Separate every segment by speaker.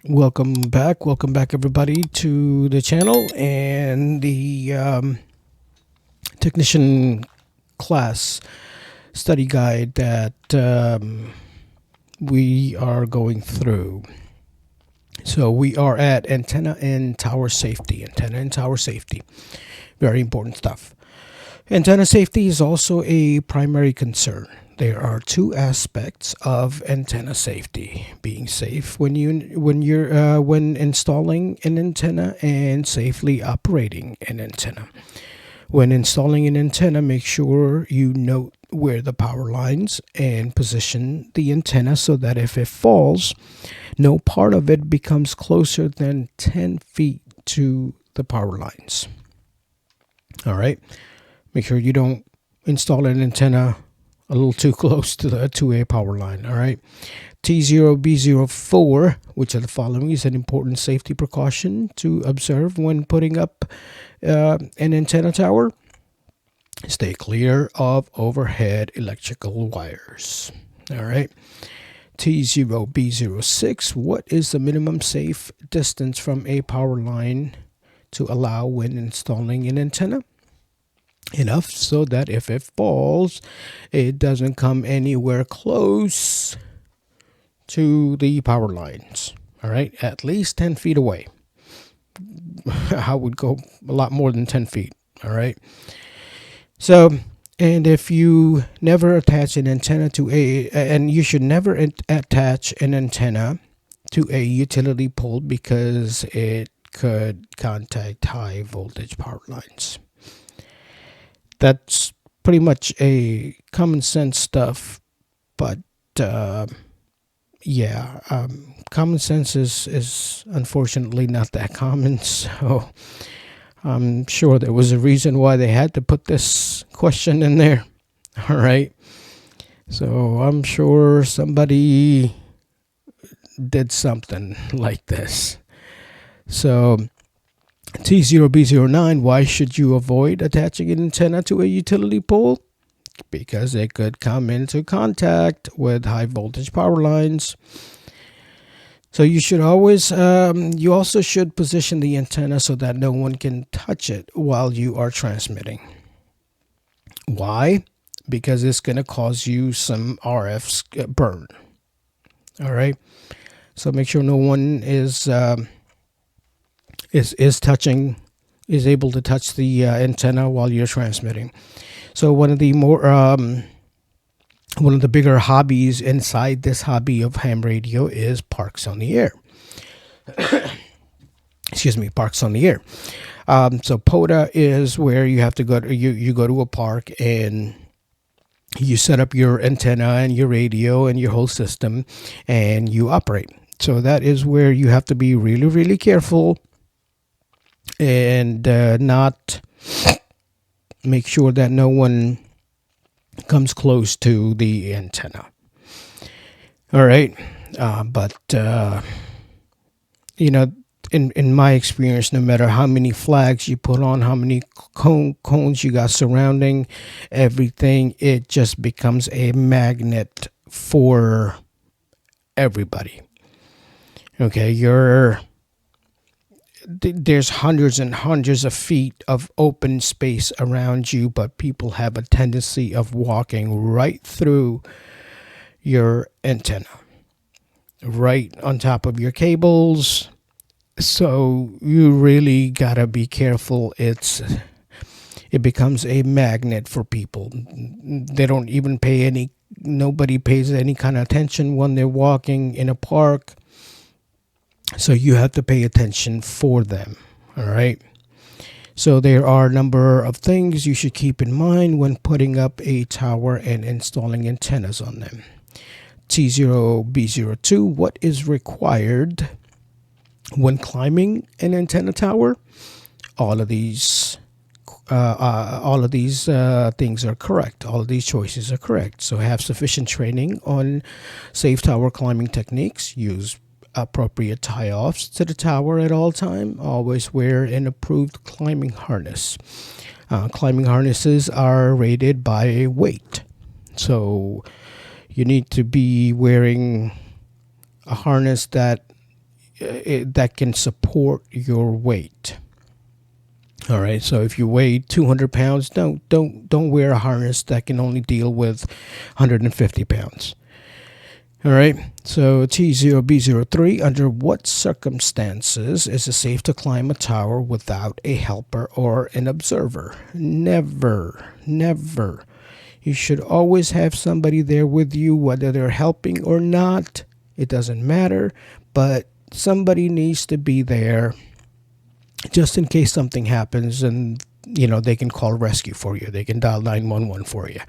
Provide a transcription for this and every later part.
Speaker 1: Welcome back, everybody, to the channel and the technician class study guide that we are going through. So we are at antenna and tower safety. Antenna and tower safety, very important stuff. Antenna safety is also a primary concern. There are two aspects of antenna safety: being safe when when installing an antenna and safely operating an antenna. When installing an antenna, make sure you note where the power lines and position the antenna so that if it falls, no part of it becomes closer than 10 feet to the power lines. All right. Make sure you don't install an antenna a little too close to a power line. All right. T0B04, which of the following is an important safety precaution to observe when putting up an antenna tower? Stay clear of overhead electrical wires. All right. T0B06, what is the minimum safe distance from a power line to allow when installing an antenna? Enough so that if it falls, it doesn't come anywhere close to the power lines. All right, at least 10 feet away. I would go a lot more than 10 feet. All right. So, and if you never attach an antenna to and you should never attach an antenna to a utility pole because it could contact high voltage power lines. That's pretty much a common sense stuff, but common sense is unfortunately not that common. So I'm sure there was a reason why they had to put this question in there. All right. So I'm sure somebody did something like this. So T0B09, why should you avoid attaching an antenna to a utility pole? Because it could come into contact with high voltage power lines. So you should always, you also should position the antenna so that no one can touch it while you are transmitting. Why? Because it's going to cause you some RF burn. All right. So make sure no one is able to touch the antenna while you're transmitting. So one of the bigger hobbies inside this hobby of ham radio is parks on the air. Excuse me, parks on the air. So POTA is where you have to go to, you go to a park and you set up your antenna and your radio and your whole system and you operate. So that is where you have to be really, really careful and not make sure that no one comes close to the antenna. All right. In my experience, no matter how many flags you put on, how many cones you got surrounding everything, it just becomes a magnet for everybody. Okay, there's hundreds and hundreds of feet of open space around you, but people have a tendency of walking right through your antenna, right on top of your cables. So you really gotta be careful. It becomes a magnet for people. They don't even nobody pays any kind of attention when they're walking in a park. So you have to pay attention for them. All right. So there are a number of things you should keep in mind when putting up a tower and installing antennas on them. T0B02, what is required when climbing an antenna tower? All of these things are correct. All of these choices are correct. So have sufficient training on safe tower climbing techniques. Use appropriate tie-offs to the tower at all time. Always wear an approved climbing harness. Climbing harnesses are rated by weight. So you need to be wearing a harness that that can support your weight. All right, so if you weigh 200 pounds, don't wear a harness that can only deal with 150 pounds. All right, so T0B03, under what circumstances is it safe to climb a tower without a helper or an observer? Never, never. You should always have somebody there with you, whether they're helping or not. It doesn't matter, but somebody needs to be there just in case something happens, and they can call rescue for you. They can dial 911 for you.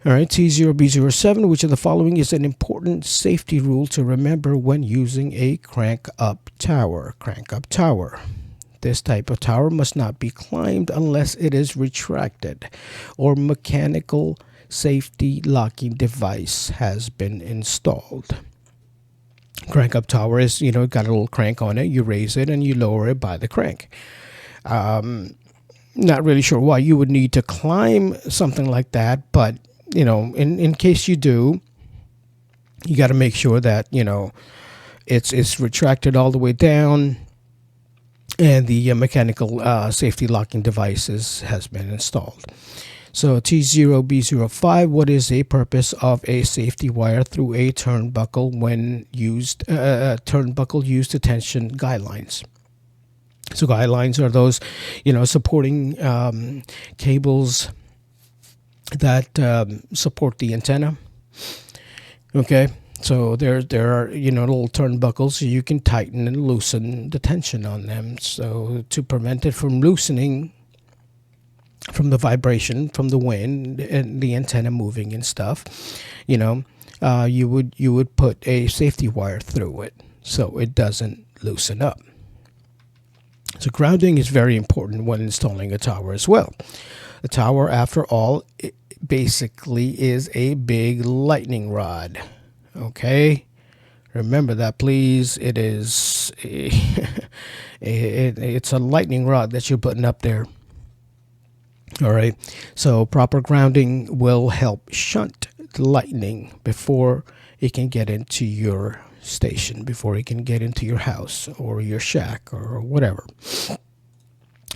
Speaker 1: All right, T0B07, which of the following is an important safety rule to remember when using a crank-up tower? Crank-up tower. This type of tower must not be climbed unless it is retracted or mechanical safety locking device has been installed. Crank-up tower is, got a little crank on it. You raise it and you lower it by the crank. Not really sure why you would need to climb something like that, but in case you do, you got to make sure that it's retracted all the way down, and the mechanical safety locking devices has been installed. So T0B05, what is a purpose of a safety wire through a turnbuckle when used? Turnbuckle used attention guidelines. So guidelines are those, supporting cables that support the antenna. Okay, so there are little turnbuckles, so you can tighten and loosen the tension on them. So to prevent it from loosening from the vibration, from the wind and the antenna moving and stuff, you would put a safety wire through it so it doesn't loosen up. So grounding is very important when installing a tower as well. A tower, after all, it basically is a big lightning rod. Okay, remember that, please. It is it's a lightning rod that you're putting up there. All right, so proper grounding will help shunt the lightning before it can get into your station, before it can get into your house or your shack or whatever.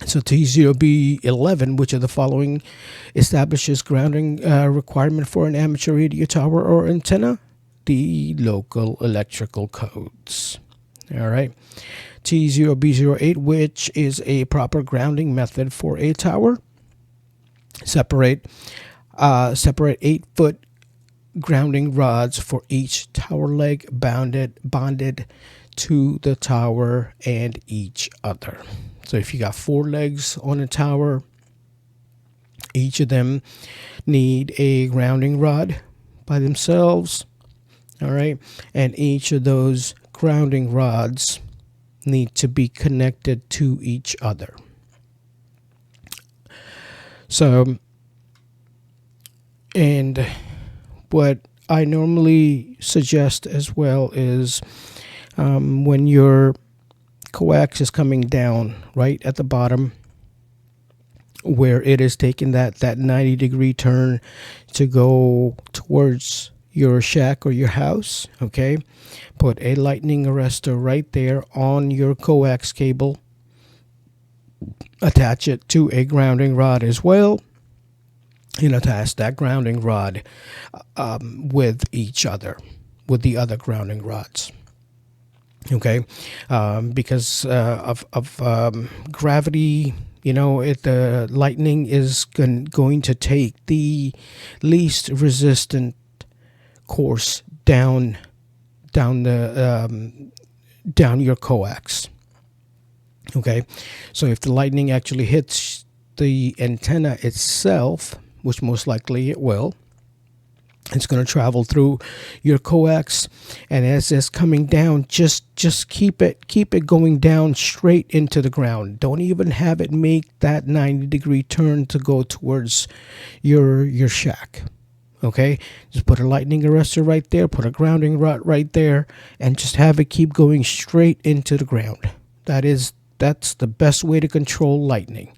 Speaker 1: So T0B11, which of the following establishes grounding requirement for an amateur radio tower or antenna? The local electrical codes. All right. T0B08, which is a proper grounding method for a tower? Separate 8-foot grounding rods for each tower leg bonded to the tower and each other. So if you got 4 legs on a tower, each of them need a grounding rod by themselves. All right, and each of those grounding rods need to be connected to each other. So, and what I normally suggest as well is when your coax is coming down right at the bottom, where it is taking that 90-degree turn to go towards your shack or your house, okay, put a lightning arrestor right there on your coax cable. Attach it to a grounding rod as well, and attach that grounding rod with each other, with the other grounding rods. Okay, because of gravity, the lightning is going to take the least resistant course down your coax. Okay, so if the lightning actually hits the antenna itself, which most likely it will, it's going to travel through your coax, and as it's coming down, just keep it going down straight into the ground. Don't even have it make that 90-degree turn to go towards your shack. Okay, just put a lightning arrestor right there, put a grounding rod right there, and just have it keep going straight into the ground. That's the best way to control lightning.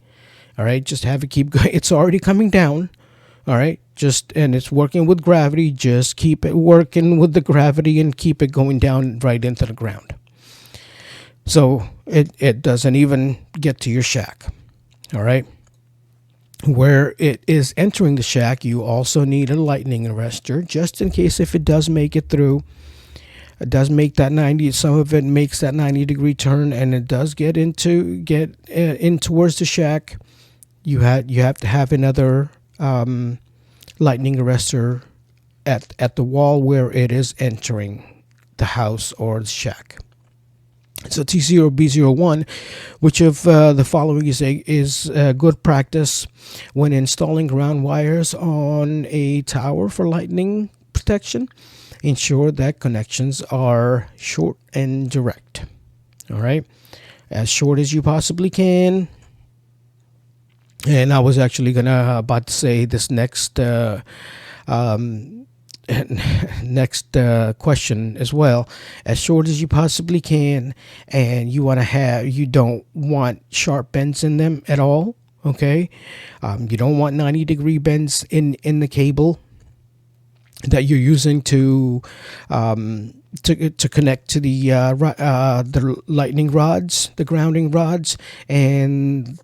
Speaker 1: All right, just have it keep going. It's already coming down. All right, and it's working with gravity. Just keep it working with the gravity and keep it going down right into the ground. So it doesn't even get to your shack. All right. Where it is entering the shack, you also need a lightning arrestor just in case if it does make it through. It does make that 90. Some of it makes that 90-degree turn, and it does get in towards the shack. You have to have another lightning arrestor at the wall where it is entering the house or the shack. So T0B01, which of the following is good practice when installing ground wires on a tower for lightning protection? Ensure that connections are short and direct. All right, as short as you possibly can. And I was actually about to say this next um, next question as well, as short as you possibly can, and you don't want sharp bends in them at all. Okay, you don't want 90-degree bends in the cable that you're using to connect to the lightning rods, the grounding rods, and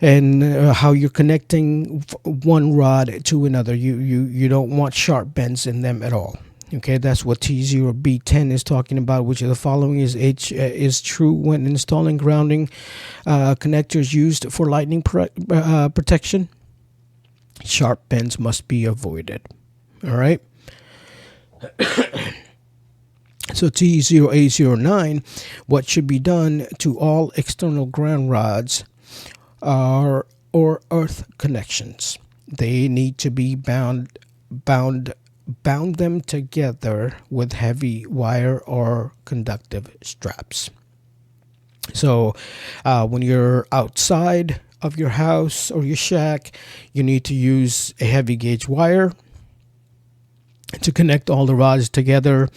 Speaker 1: how you're connecting one rod to another. You don't want sharp bends in them at all. Okay, that's what T0B10 is talking about, which of the following is true when installing grounding connectors used for lightning protection? Sharp bends must be avoided. All right. So T0A09, what should be done to all external ground rods or earth connections? They need to be bound them together with heavy wire or conductive straps. So when you're outside of your house or your shack, you need to use a heavy gauge wire to connect all the rods together.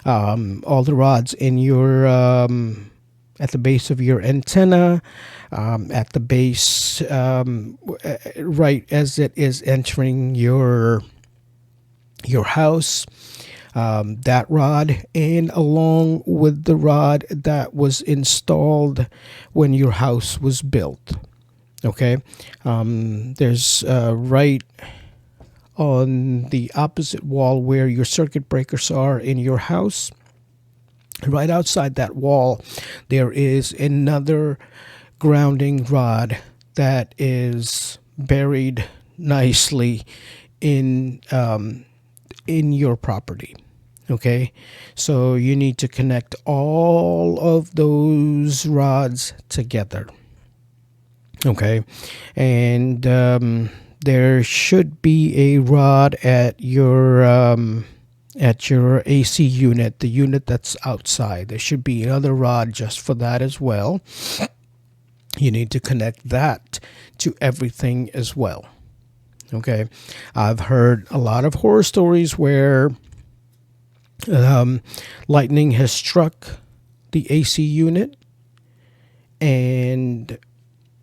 Speaker 1: All the rods in your at the base of your antenna, at the base, right as it is entering your house, that rod, and along with the rod that was installed when your house was built. Okay, there's right on the opposite wall where your circuit breakers are in your house. Right outside that wall, there is another grounding rod that is buried nicely in your property. Okay, so you need to connect all of those rods together. Okay, and there should be a rod at your AC unit, the unit that's outside. There should be another rod just for that as well. You need to connect that to everything as well. Okay, I've heard a lot of horror stories where lightning has struck the AC unit and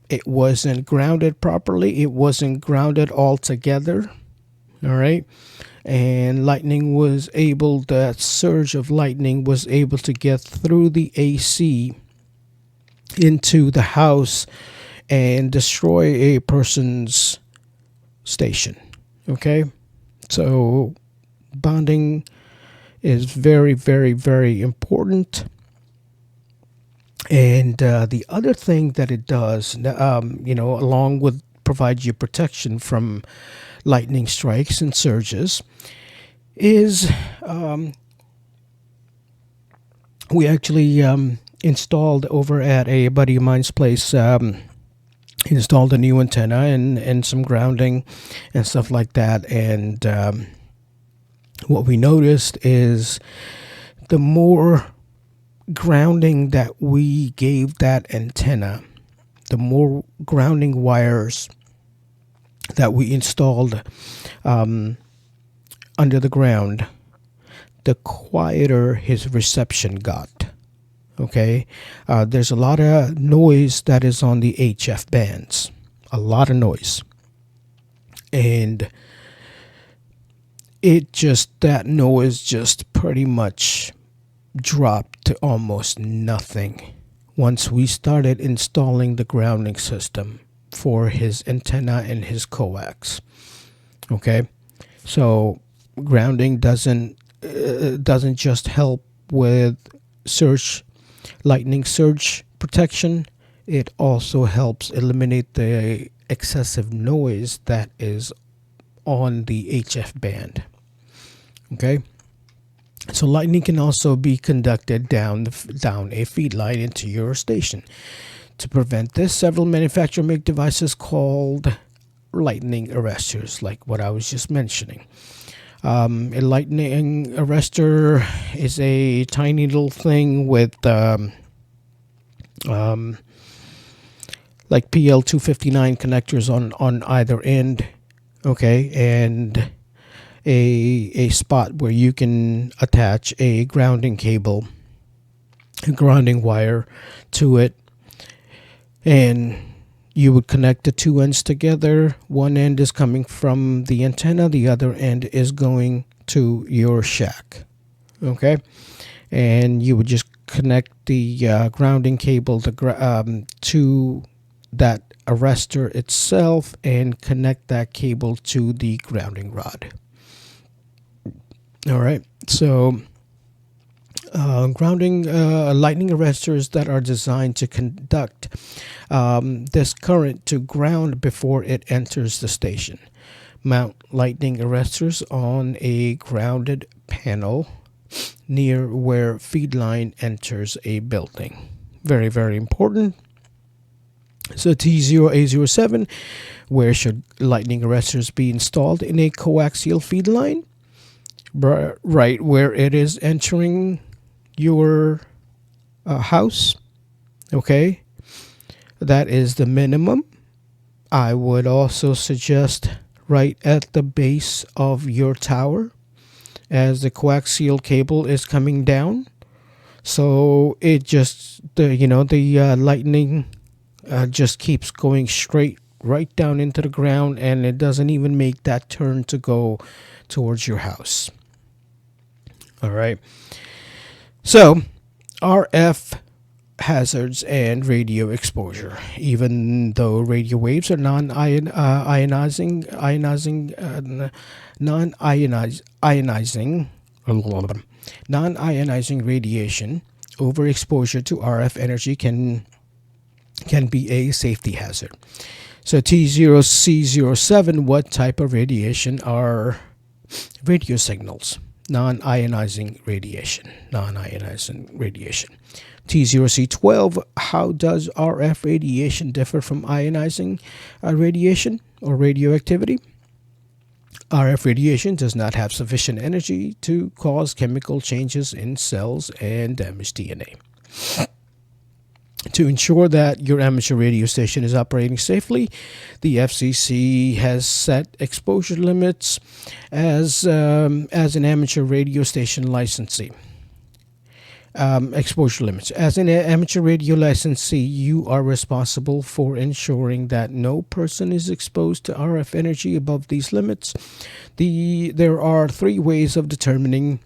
Speaker 1: it wasn't grounded properly. It wasn't grounded altogether. All right. And that surge of lightning was able to get through the AC into the house and destroy a person's station. Okay. So bonding is very, very, very important. And the other thing that it does, along with provide you protection from lightning strikes and surges, is we actually installed over at a buddy of mine's place, installed a new antenna and some grounding and stuff like that. And what we noticed is the more grounding that we gave that antenna, the more grounding wires that we installed under the ground, the quieter his reception got. Okay, there's a lot of noise that is on the HF bands, a lot of noise, and that noise just pretty much dropped to almost nothing once we started installing the grounding system for his antenna and his coax. Okay, so grounding doesn't just help with surge lightning surge protection. It also helps eliminate the excessive noise that is on the HF band. Okay, so lightning can also be conducted down a feed line into your station. To prevent this, several manufacturers make devices called lightning arresters, like what I was just mentioning. A lightning arrestor is a tiny little thing with like PL259 connectors on either end, okay, and a spot where you can attach a grounding cable, a grounding wire to it, and you would connect the two ends together. One end is coming from the antenna, the other end is going to your shack, okay, and you would just connect the grounding cable to that arrestor itself and connect that cable to the grounding rod. All right, so grounding lightning arresters that are designed to conduct this current to ground before it enters the station. Mount lightning arresters on a grounded panel near where feed line enters a building. Very, very important. So T0A07, where should lightning arresters be installed? In a coaxial feed line, right where it is entering your house. Okay, that is the minimum. I would also suggest right at the base of your tower as the coaxial cable is coming down, so it just the lightning just keeps going straight right down into the ground, and it doesn't even make that turn to go towards your house. All right, so RF hazards and radio exposure. Even though radio waves are non-ionizing radiation, overexposure to RF energy can be a safety hazard. So T0C07, what type of radiation are radio signals? Non-ionizing radiation. T0C12, how does RF radiation differ from ionizing radiation or radioactivity? RF radiation does not have sufficient energy to cause chemical changes in cells and damage DNA. To ensure that your amateur radio station is operating safely, the FCC has set exposure limits as an amateur radio station licensee. Exposure limits. As an amateur radio licensee, you are responsible for ensuring that no person is exposed to RF energy above these limits. There are three ways of determining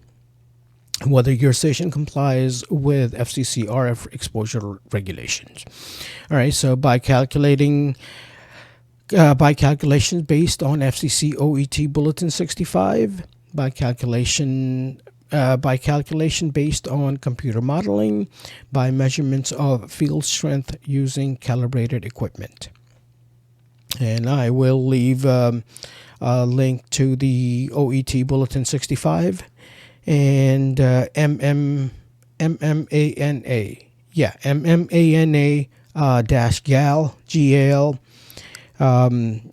Speaker 1: whether your station complies with FCC RF exposure regulations. All right, so by calculations based on FCC OET Bulletin 65, by calculation based on computer modeling, by measurements of field strength using calibrated equipment. And I will leave a link to the OET Bulletin 65 and MMANA. Yeah, MMANA GAL.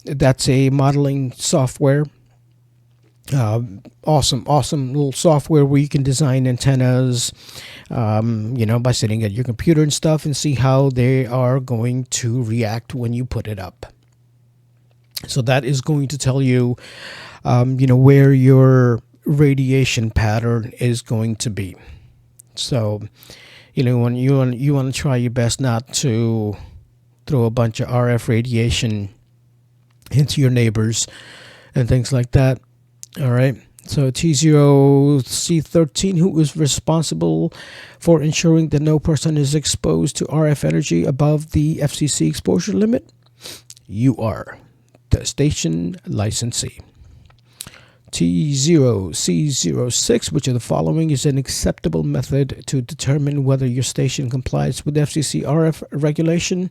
Speaker 1: That's a modeling software. Awesome little software where you can design antennas, by sitting at your computer and stuff and see how they are going to react when you put it up. So that is going to tell you, where your radiation pattern is going to be. So, when you want to try your best not to throw a bunch of RF radiation into your neighbors and things like that. All right. So T0C13, who is responsible for ensuring that no person is exposed to RF energy above the FCC exposure limit? You are the station licensee. T0C06, which of the following is an acceptable method to determine whether your station complies with FCC RF regulation?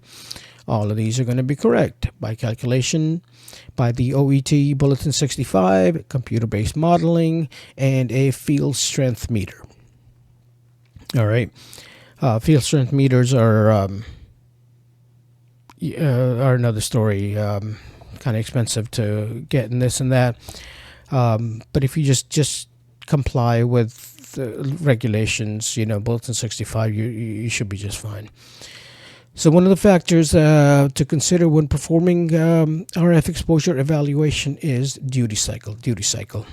Speaker 1: All of these are going to be correct by calculation, by the OET Bulletin 65, computer-based modeling, and a field strength meter. All right. Field strength meters are another story. Kind of expensive to get and this and that. But if you just comply with the regulations, Bulletin 65, you should be just fine. So one of the factors to consider when performing RF exposure evaluation is duty cycle. Duty cycle.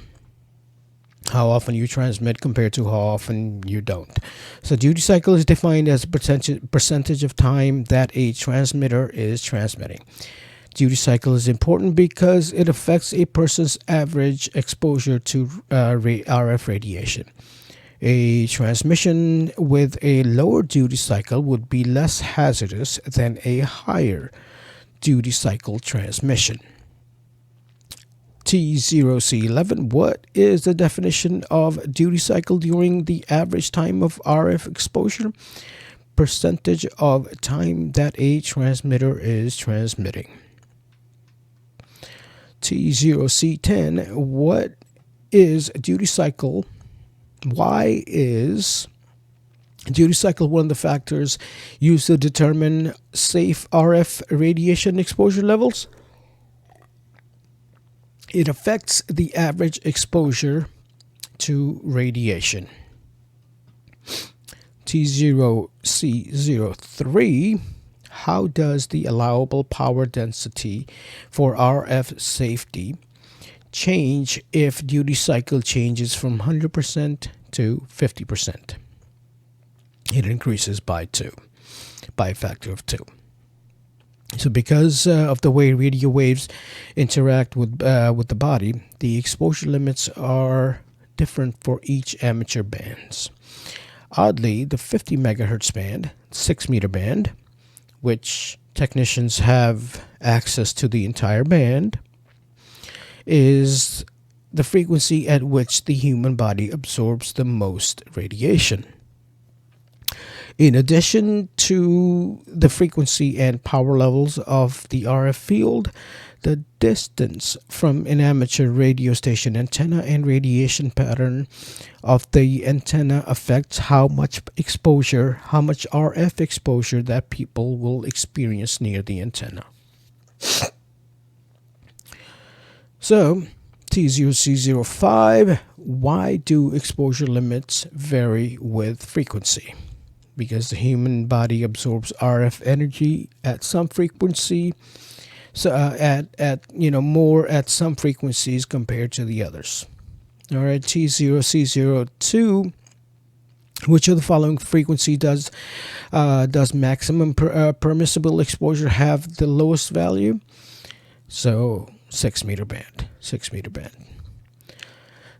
Speaker 1: How often you transmit compared to how often you don't. So duty cycle is defined as a percentage of time that a transmitter is transmitting. Duty cycle is important because it affects a person's average exposure to RF radiation. A transmission with a lower duty cycle would be less hazardous than a higher duty cycle transmission. T0C11, what is the definition of duty cycle during the average time of RF exposure? Percentage of time that a transmitter is transmitting. T0C10, what is duty cycle? Why is duty cycle one of the factors used to determine safe RF radiation exposure levels? It affects the average exposure to radiation. T0C03, how does the allowable power density for RF safety change if duty cycle changes from 100% to 50%? It increases by a factor of 2. So because of the way radio waves interact with the body, the exposure limits are different for each amateur bands. Oddly, the 50 megahertz band, 6 meter band, which technicians have access to the entire band, is the frequency at which the human body absorbs the most radiation. In addition to the frequency and power levels of the RF field, the distance from an amateur radio station antenna and radiation pattern of the antenna affects how much RF exposure that people will experience near the antenna. So, T0C05, why do exposure limits vary with frequency? Because the human body absorbs RF energy at some frequency, so more at some frequencies compared to the others. All right, T0C02, which of the following frequency does maximum permissible exposure have the lowest value? So 6 meter band.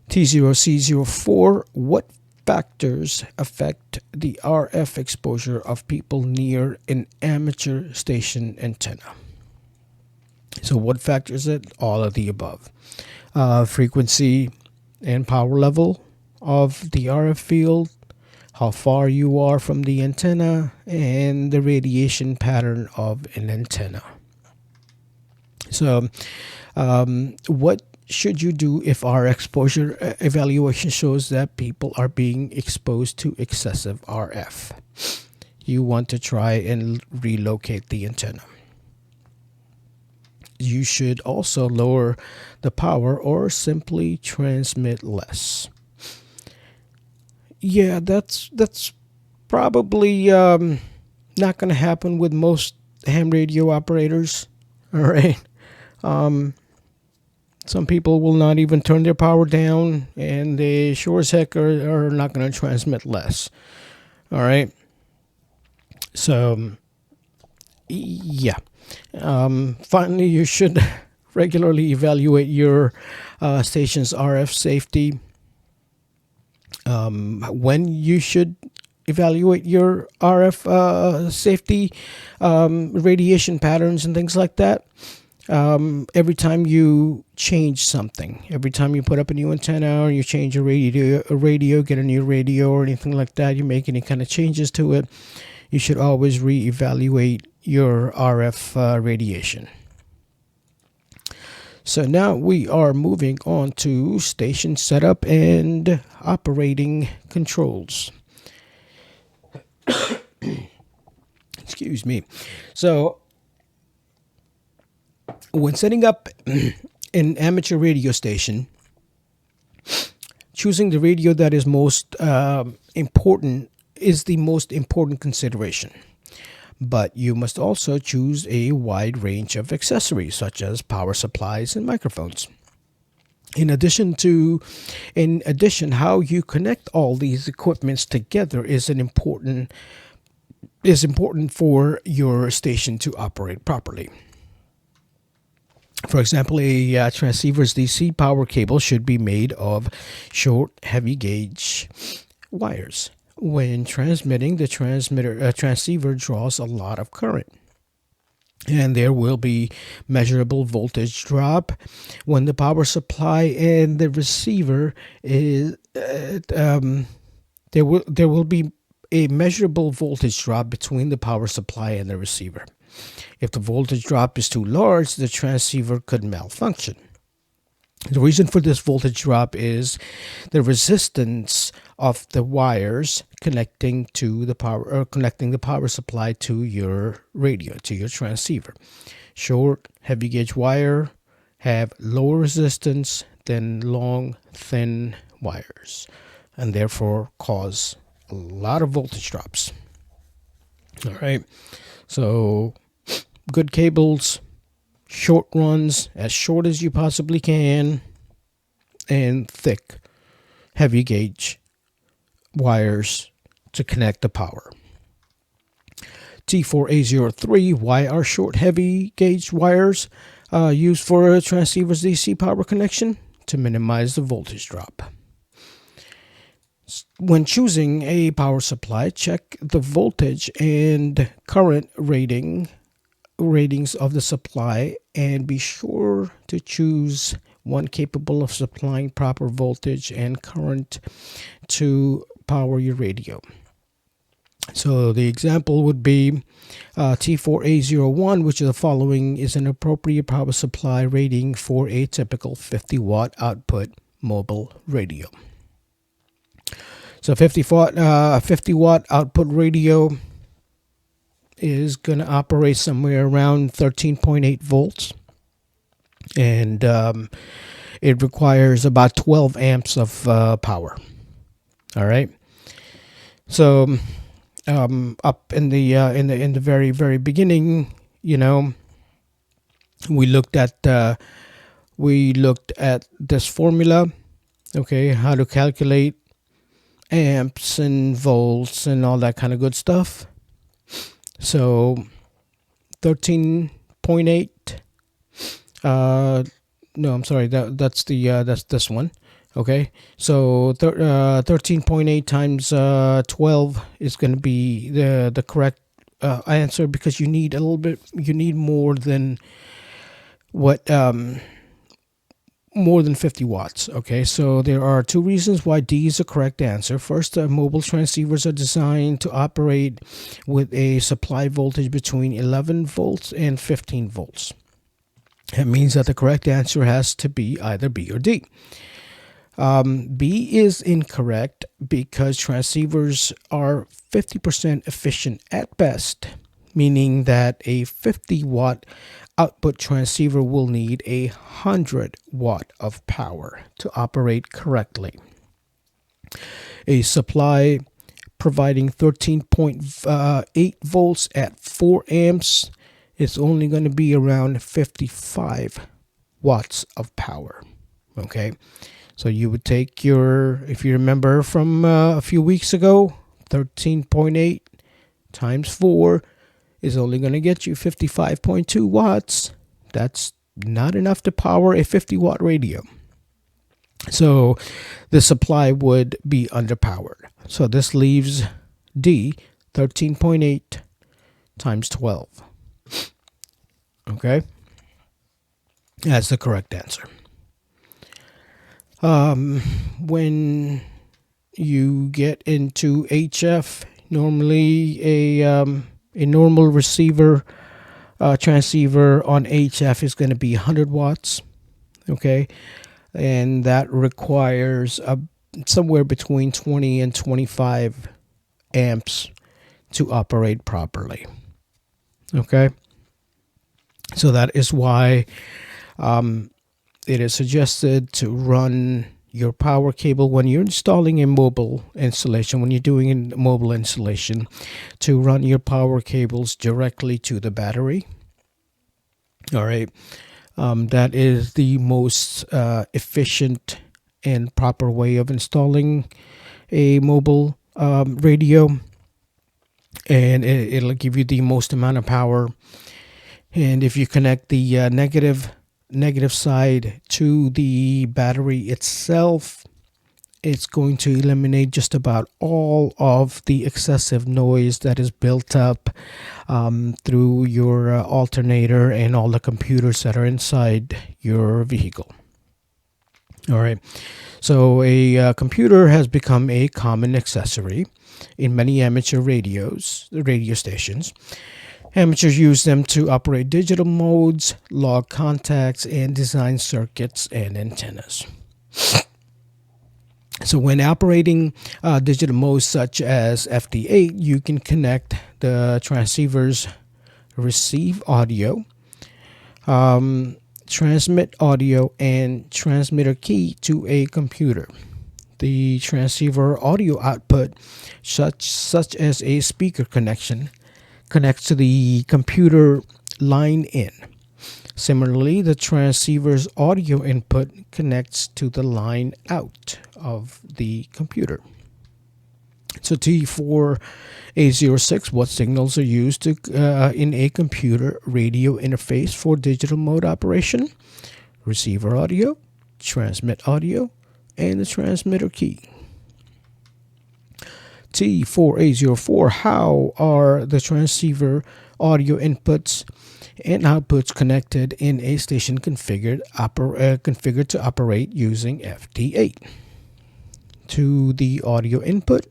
Speaker 1: T0C04, what factors affect the RF exposure of people near an amateur station antenna? So what factors it? All of the above. Frequency and power level of the RF field, how far you are from the antenna, and the radiation pattern of an antenna. So what should you do if our exposure evaluation shows that people are being exposed to excessive RF? You want to try and relocate the antenna. You should also lower the power or simply transmit less. Yeah, that's probably not going to happen with most ham radio operators. All right. Some people will not even turn their power down, and they sure as heck are not going to transmit less. All right. So, yeah. Finally, you should regularly evaluate your station's RF safety. When you should evaluate your RF safety, radiation patterns, and things like that. Every time you change something, every time you put up a new antenna or you change a radio, get a new radio or anything like that, you make any kind of changes to it, you should always reevaluate your RF radiation. So now we are moving on to station setup and operating controls. Excuse me. So when setting up an amateur radio station, choosing the radio that is most important is the most important consideration. But you must also choose a wide range of accessories such as power supplies and microphones. In addition, how you connect all these equipments together is important for your station to operate properly. For example, a transceiver's DC power cable should be made of short, heavy gauge wires. When transmitting, the transceiver draws a lot of current, and there will be measurable voltage drop when the power supply and the receiver is. There will be a measurable voltage drop between the power supply and the receiver. If the voltage drop is too large, the transceiver could malfunction. The reason for this voltage drop is the resistance of the wires connecting the power supply to your radio, to your transceiver. Short, heavy gauge wire have lower resistance than long, thin wires, and therefore cause a lot of voltage drops. All right, so good cables, short runs, as short as you possibly can, and thick, heavy gauge wires to connect the power. T4A03, why are short, heavy gauge wires used for a transceiver's DC power connection? To minimize the voltage drop. When choosing a power supply, check the voltage and current ratings of the supply, and be sure to choose one capable of supplying proper voltage and current to power your radio. So the example would be T4A01, which is the following is an appropriate power supply rating for a typical 50-watt output mobile radio. So 50-watt output radio is going to operate somewhere around 13.8 volts, and it requires about 12 amps of power. All right. So up in the very, very beginning, we looked at this formula. Okay, how to calculate amps and volts and all that kind of good stuff. So 13.8 no, I'm sorry, that's this one. Okay, so 13.8 times 12 is going to be the correct answer, because you need more than more than 50 watts. Okay, so there are two reasons why D is the correct answer. First, mobile transceivers are designed to operate with a supply voltage between 11 volts and 15 volts. That means that the correct answer has to be either B or D. B is incorrect because transceivers are 50% efficient at best, meaning that a 50-watt output transceiver will need 100 watt of power to operate correctly. A supply providing 13.8 volts at 4 amps is only going to be around 55 watts of power. Okay, so you would take if you remember from a few weeks ago, 13.8 times 4 is only going to get you 55.2 watts. That's not enough to power a 50-watt radio. So the supply would be underpowered. So this leaves D 13.8 times 12. Okay? That's the correct answer. When you get into HF, normally a normal receiver transceiver on HF is going to be 100 watts. Okay? And that requires somewhere between 20 and 25 amps to operate properly. Okay? So that is why it is suggested to run your power cable when you're installing a mobile installation, when you're doing a mobile installation, to run your power cables directly to the battery. All right. That is the most efficient and proper way of installing a mobile radio, and it'll give you the most amount of power. And if you connect the negative side to the battery itself, it's going to eliminate just about all of the excessive noise that is built up through your alternator and all the computers that are inside your vehicle. All right. So a computer has become a common accessory in many amateur radio stations. Amateurs use them to operate digital modes, log contacts, and design circuits and antennas. So when operating digital modes such as FD8, you can connect the transceiver's receive audio, transmit audio, and transmitter key to a computer. The transceiver audio output, such as a speaker connection, connects to the computer line in. Similarly, the transceiver's audio input connects to the line out of the computer. So T4A06, what signals are used in a computer radio interface for digital mode operation? Receiver audio, transmit audio, and the transmitter key. T4A04, how are the transceiver audio inputs and outputs connected in a station configured to operate using FD8? To the audio input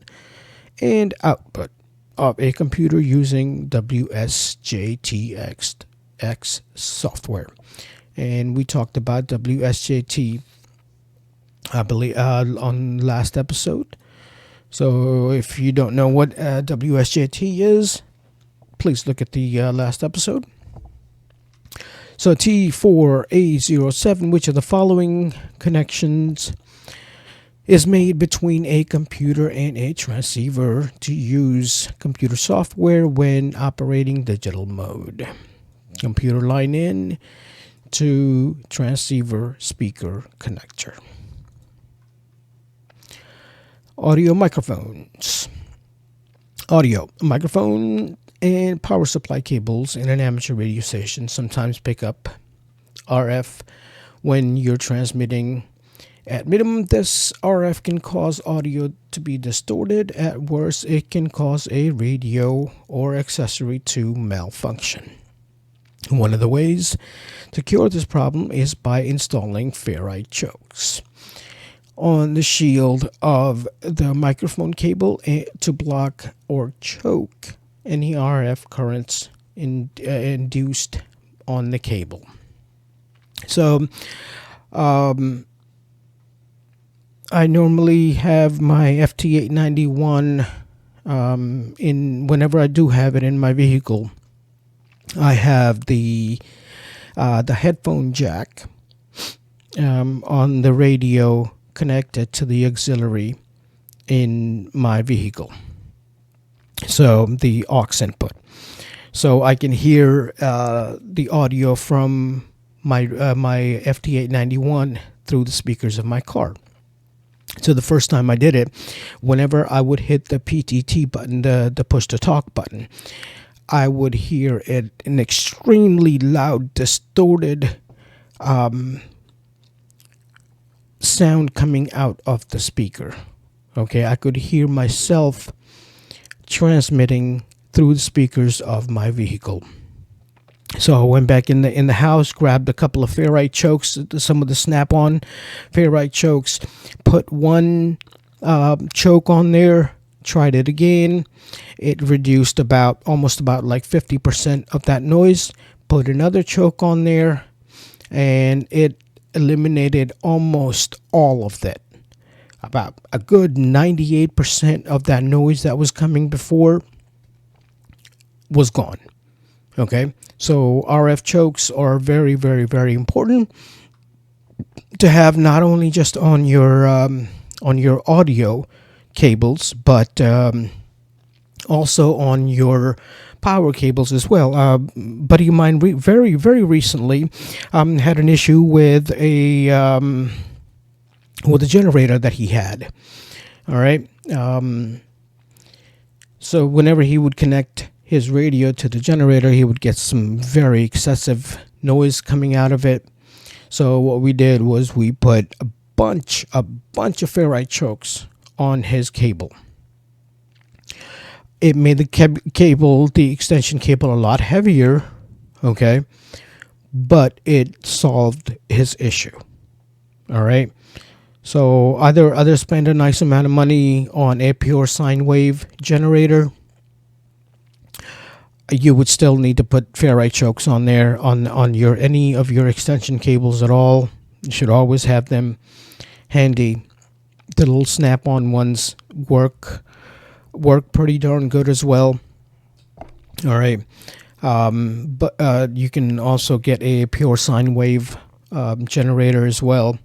Speaker 1: and output of a computer using WSJTX software. And we talked about WSJT, I believe, on last episode. So if you don't know what WSJT is, please look at the last episode. So T4A07, which of the following connections is made between a computer and a transceiver to use computer software when operating digital mode? Computer line in to transceiver speaker connector. Audio microphones. Audio microphone and power supply cables in an amateur radio station sometimes pick up RF when you're transmitting. At minimum, this RF can cause audio to be distorted. At worst, it can cause a radio or accessory to malfunction. One of the ways to cure this problem is by installing ferrite chokes on the shield of the microphone cable to block or choke any RF currents induced on the cable. So, I normally have my FT891 whenever I do have it in my vehicle. I have the headphone jack on the radio connected to the auxiliary in my vehicle. So the aux input. So I can hear the audio from my FT891 through the speakers of my car. So the first time I did it, whenever I would hit the PTT button, the push to talk button, I would hear an extremely loud, distorted sound coming out of the speaker. Okay, I could hear myself transmitting through the speakers of my vehicle. So I went back in the house, grabbed a couple of ferrite chokes, some of the snap-on ferrite chokes, put one choke on there, tried it again. It reduced almost about like 50% of that noise. Put another choke on there, and it eliminated almost all of that. About a good 98% of that noise that was coming before was gone. Okay, so RF chokes are very, very, very important to have, not only just on your audio cables, but also on your power cables as well. Buddy of mine very, very recently had an issue with a generator that he had. All right. So whenever he would connect his radio to the generator, he would get some very excessive noise coming out of it. So what we did was we put a bunch of ferrite chokes on his cable. It made the extension cable, a lot heavier, okay, but it solved his issue. All right. So either spend a nice amount of money on a pure sine wave generator. You would still need to put ferrite chokes on there on your any of your extension cables at all. You should always have them handy. The little snap-on ones work pretty darn good as well. All right, but you can also get a pure sine wave generator as well,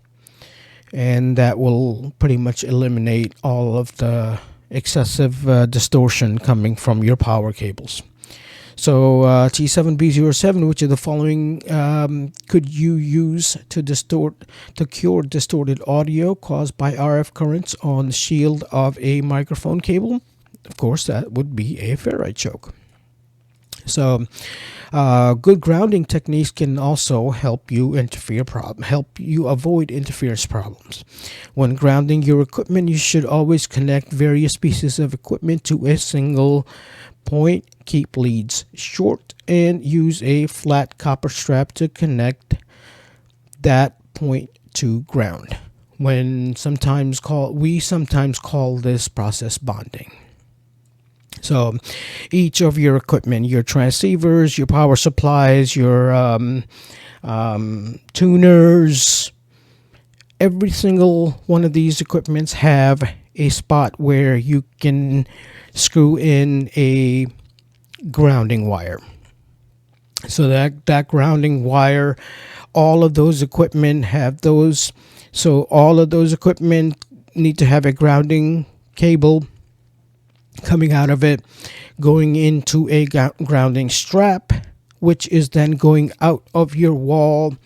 Speaker 1: and that will pretty much eliminate all of the excessive distortion coming from your power cables. So T7B07, which of the following could you use to cure distorted audio caused by RF currents on the shield of a microphone cable? Of course, that would be a ferrite choke. So good grounding techniques can also help you avoid interference problems. When grounding your equipment, you should always connect various pieces of equipment to a single point. Keep leads short and use a flat copper strap to connect that point to ground. We sometimes call this process bonding. So each of your equipment, your transceivers, your power supplies, your tuners, every single one of these equipments have a spot where you can screw in a grounding wire. So that grounding wire, all of those equipment have those. So all of those equipment need to have a grounding cable coming out of it, going into a grounding strap, which is then going out of your wall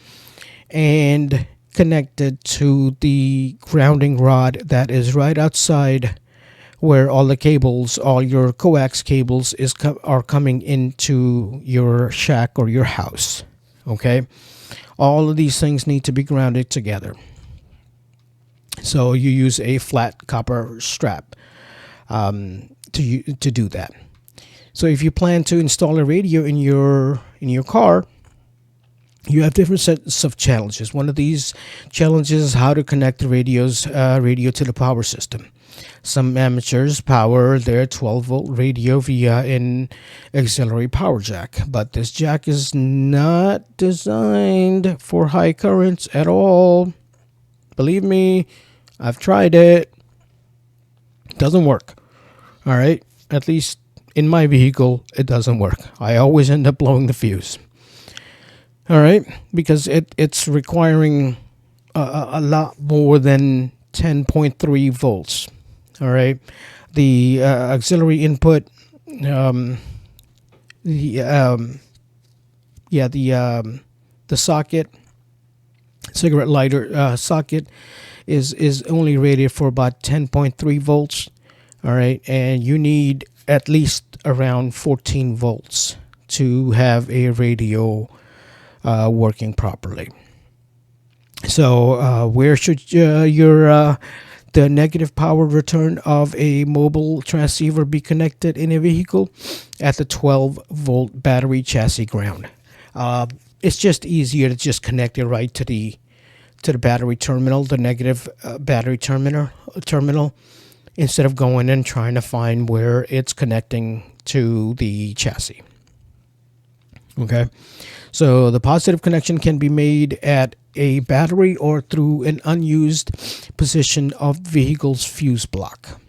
Speaker 1: and connected to the grounding rod that is right outside where all the cables, all your coax cables are coming into your shack or your house. Okay, all of these things need to be grounded together. So you use a flat copper strap to do that. So if you plan to install a radio in your car, you have different sets of challenges. One of these challenges is how to connect the radio to the power system. Some amateurs power their 12-volt radio via an auxiliary power jack, but this jack is not designed for high currents at all. Believe me, I've tried it. It doesn't work. All right, at least in my vehicle, it doesn't work. I always end up blowing the fuse. All right, because it's requiring a lot more than 10.3 volts. All right, the auxiliary input, the socket, cigarette lighter socket is only rated for about 10.3 volts. All right, and you need at least around 14 volts to have a radio working properly. So where should the negative power return of a mobile transceiver be connected in a vehicle? At the 12-volt battery chassis ground. It's just easier to just connect it right to the battery terminal, the negative battery terminal, instead of going and trying to find where it's connecting to the chassis. Okay, so the positive connection can be made at a battery or through an unused position of vehicle's fuse block.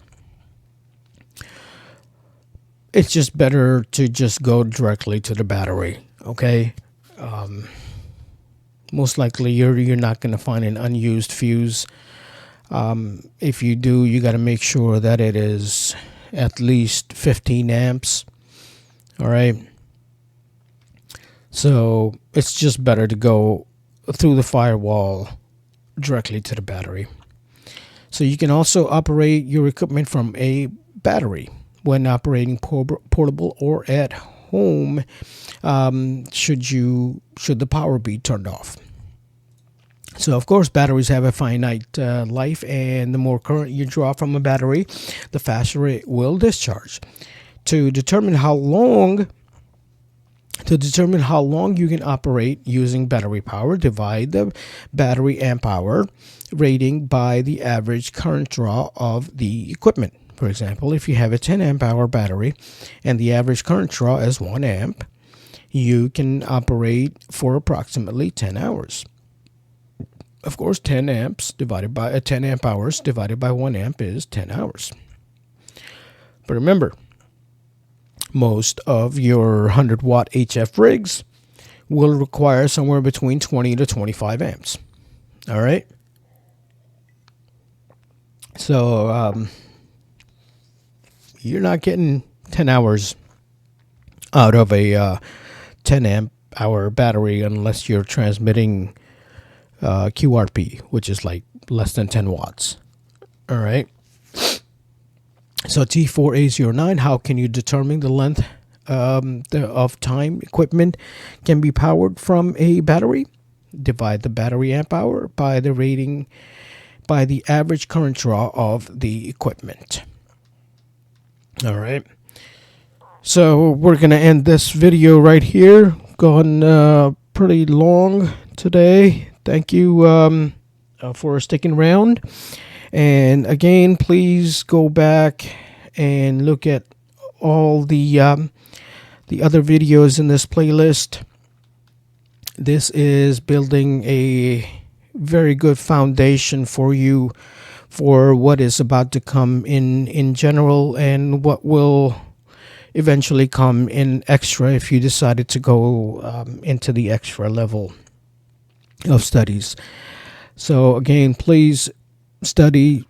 Speaker 1: It's just better to just go directly to the battery. Okay, most likely you're not going to find an unused fuse. If you do, you got to make sure that it is at least 15 amps. All right. So it's just better to go through the firewall directly to the battery. So you can also operate your equipment from a battery when operating portable or at home, should the power be turned off. So of course batteries have a finite life, and the more current you draw from a battery, the faster it will discharge. To determine how long you can operate using battery power, divide the battery amp hour rating by the average current draw of the equipment. For example, if you have a 10 amp hour battery and the average current draw is 1 amp, you can operate for approximately 10 hours. Of course, 10 amps divided by 10 amp hours divided by 1 amp is 10 hours. But remember, most of your 100-watt HF rigs will require somewhere between 20 to 25 amps. All right? So you're not getting 10 hours out of a 10 amp hour battery unless you're transmitting QRP, which is like less than 10 watts. All right. So T4A09, how can you determine the length of time equipment can be powered from a battery? Divide the battery amp hour by the rating by the average current draw of the equipment. All right. So we're going to end this video right here. Gone pretty long today. Thank you for sticking around. And again, please go back and look at all the other videos in this playlist. This is building a very good foundation for you for what is about to come in general, and what will eventually come in extra if you decided to go into the extra level of studies. So again, please study,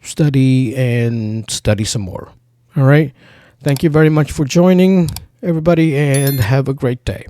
Speaker 1: and study some more. All right. Thank you very much for joining, everybody, and have a great day.